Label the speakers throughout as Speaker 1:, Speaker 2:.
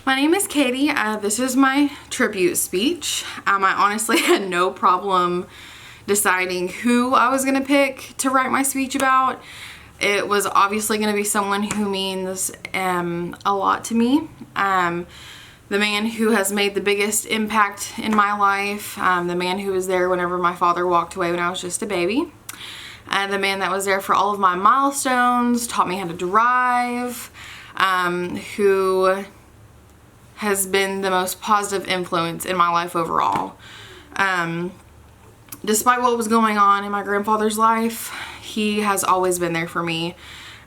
Speaker 1: My name is Katie. This is my tribute speech. I honestly had no problem deciding who I was going to pick to write my speech about. It was obviously going to be someone who means a lot to me. The man who has made the biggest impact in my life. The man who was there whenever my father walked away when I was just a baby. The man that was there for all of my milestones, taught me how to drive, who has been the most positive influence in my life overall. Despite what was going on in my grandfather's life, he has always been there for me.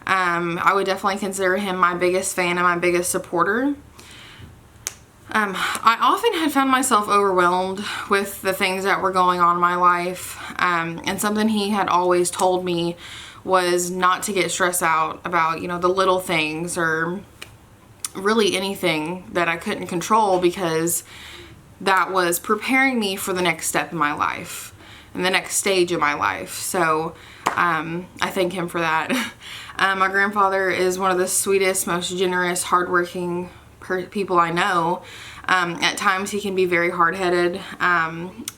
Speaker 1: I would definitely consider him my biggest fan and my biggest supporter. I often had found myself overwhelmed with the things that were going on in my life, and something he had always told me was not to get stressed out about, the little things or really anything that I couldn't control, because that was preparing me for the next step in my life and the next stage of my life. So I thank him for that. My grandfather is one of the sweetest, most generous, hardworking people I know. At times he can be very hard-headed,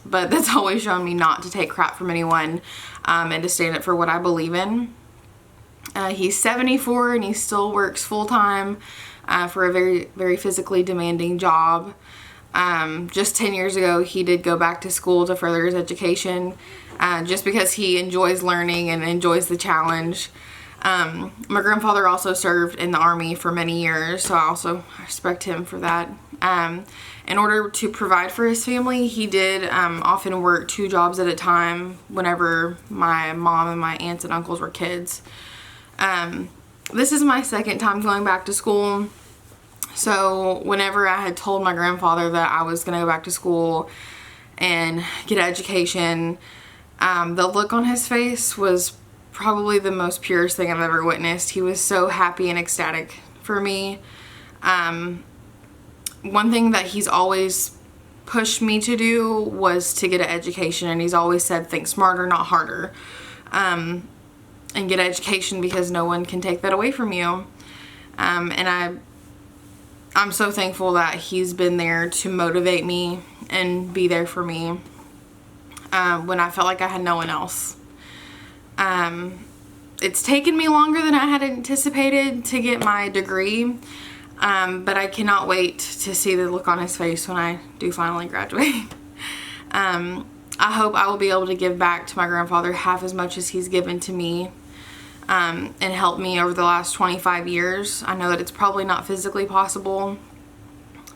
Speaker 1: but that's always shown me not to take crap from anyone, and to stand up for what I believe in. He's 74 and he still works full-time for a very, very physically demanding job. Just 10 years ago, he did go back to school to further his education, just because he enjoys learning and enjoys the challenge. My grandfather also served in the Army for many years, so I also respect him for that. In order to provide for his family, he did often work 2 jobs at a time whenever my mom and my aunts and uncles were kids. This is my second time going back to school. So whenever I had told my grandfather that I was going to go back to school and get an education, the look on his face was probably the most purest thing I've ever witnessed. He was so happy and ecstatic for me. One thing that he's always pushed me to do was to get an education, and he's always said, think smarter, not harder. And get an education, because no one can take that away from you. And I'm so thankful that he's been there to motivate me and be there for me when I felt like I had no one else. It's taken me longer than I had anticipated to get my degree, but I cannot wait to see the look on his face when I do finally graduate. I hope I will be able to give back to my grandfather half as much as he's given to me, and helped me over the last 25 years. I know that it's probably not physically possible,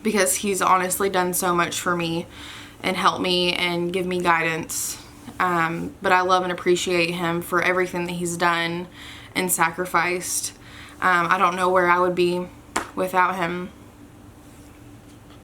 Speaker 1: because he's honestly done so much for me and helped me and give me guidance. But I love and appreciate him for everything that he's done and sacrificed. I don't know where I would be without him.